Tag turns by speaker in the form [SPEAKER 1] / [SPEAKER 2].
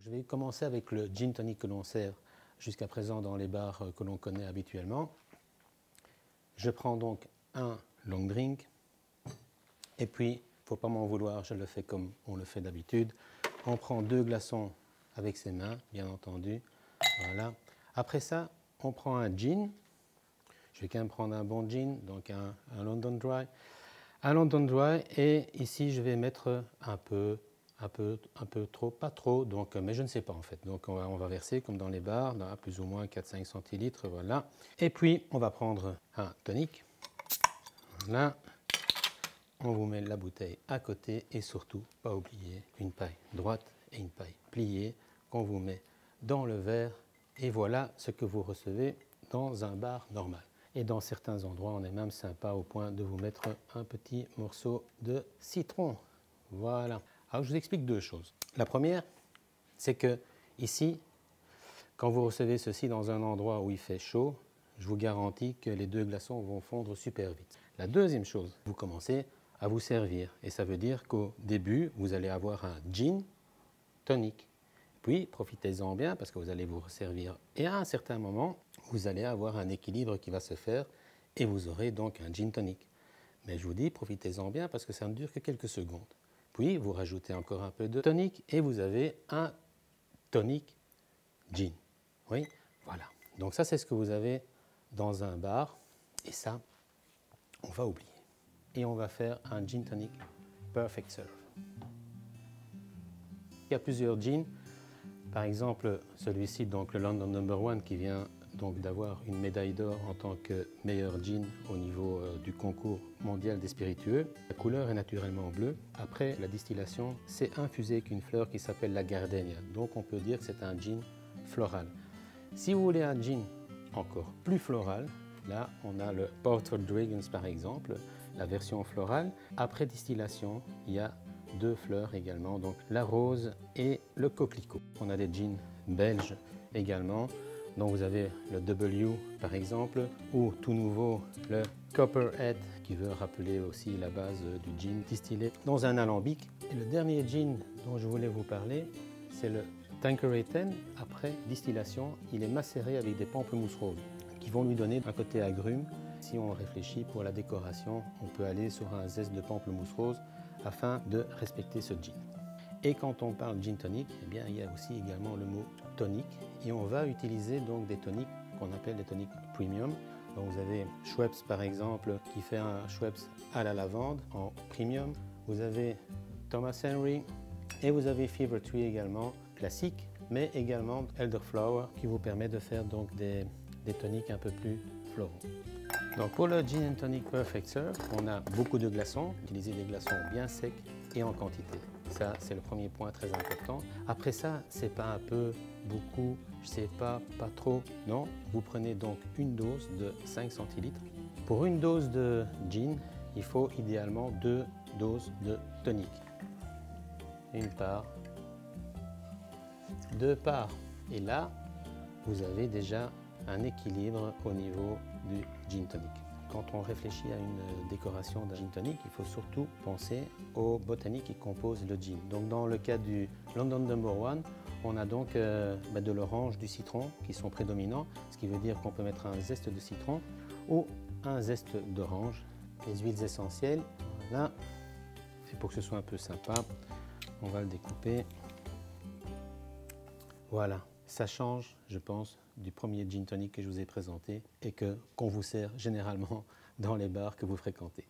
[SPEAKER 1] Je vais commencer avec le gin tonic que l'on sert jusqu'à présent dans les bars que l'on connaît habituellement. Je prends donc un long drink et puis, il ne faut pas m'en vouloir, je le fais comme on le fait d'habitude. On prend 2 glaçons avec ses mains, bien entendu. Voilà. Après ça, on prend un gin. Je vais quand même prendre un bon gin, donc un London Dry. Un London Dry, et ici je vais mettre un peu trop, pas trop, donc, mais je ne sais pas en fait. Donc on va verser comme dans les bars, dans plus ou moins 4-5 centilitres, voilà. Et puis on va prendre un tonic. Voilà. On vous met la bouteille à côté et surtout, pas oublier une paille droite et une paille pliée qu'on vous met dans le verre. Et voilà ce que vous recevez dans un bar normal. Et dans certains endroits, on est même sympa au point de vous mettre un petit morceau de citron. Voilà. Alors, je vous explique 2 choses. La première, c'est que ici, quand vous recevez ceci dans un endroit où il fait chaud, je vous garantis que les 2 glaçons vont fondre super vite. La deuxième chose, vous commencez à vous servir. Et ça veut dire qu'au début, vous allez avoir un gin tonic. Puis, profitez-en bien parce que vous allez vous resservir. Et à un certain moment, vous allez avoir un équilibre qui va se faire et vous aurez donc un gin tonic. Mais je vous dis, profitez-en bien parce que ça ne dure que quelques secondes. Puis, vous rajoutez encore un peu de tonic et vous avez un tonic gin. Oui, voilà. Donc ça, c'est ce que vous avez dans un bar. Et ça, on va oublier. Et on va faire un gin tonic perfect serve. Il y a plusieurs gins. Par exemple, celui-ci, donc le London No. 1, qui vient donc d'avoir une médaille d'or en tant que meilleur gin au niveau du concours mondial des spiritueux. La couleur est naturellement bleue. Après la distillation, c'est infusé avec une fleur qui s'appelle la gardenia. Donc on peut dire que c'est un gin floral. Si vous voulez un gin encore plus floral, là on a le Porter Dragons par exemple, la version florale. Après distillation, il y a 2 fleurs également, donc la rose et le coquelicot. On a des gins belges également, donc vous avez le W par exemple, ou tout nouveau le Copperhead qui veut rappeler aussi la base du gin distillé dans un alambic. Et le dernier gin dont je voulais vous parler, c'est le Tanqueray 10. Après distillation, il est macéré avec des pamplemousses roses qui vont lui donner un côté agrume. Si on réfléchit pour la décoration, on peut aller sur un zeste de pamplemousse rose afin de respecter ce gin. Et quand on parle gin tonic, eh bien, il y a aussi également le mot tonic et on va utiliser donc des toniques qu'on appelle des toniques premium. Donc vous avez Schweppes par exemple qui fait un Schweppes à la lavande en premium. Vous avez Thomas Henry et vous avez Fever Tree également classique, mais également Elderflower qui vous permet de faire donc des toniques un peu plus floraux. Donc pour le Gin and Tonic Perfect Serve, on a beaucoup de glaçons, utiliser des glaçons bien secs et en quantité. Ça, c'est le premier point très important. Après ça, c'est pas un peu, beaucoup, je sais pas, pas trop. Non, vous prenez donc une dose de 5 centilitres. Pour une dose de gin, il faut idéalement 2 doses de tonic. Une part, 2 parts. Et là, vous avez déjà un équilibre au niveau du gin tonic. Quand on réfléchit à une décoration d'un gin tonic, il faut surtout penser aux botaniques qui composent le gin. Donc dans le cas du London No. 1, on a donc de l'orange, du citron qui sont prédominants, ce qui veut dire qu'on peut mettre un zeste de citron ou un zeste d'orange. Les huiles essentielles, voilà. Et pour que ce soit un peu sympa, on va le découper. Voilà. Ça change, je pense, du premier gin tonic que je vous ai présenté et qu'on vous sert généralement dans les bars que vous fréquentez.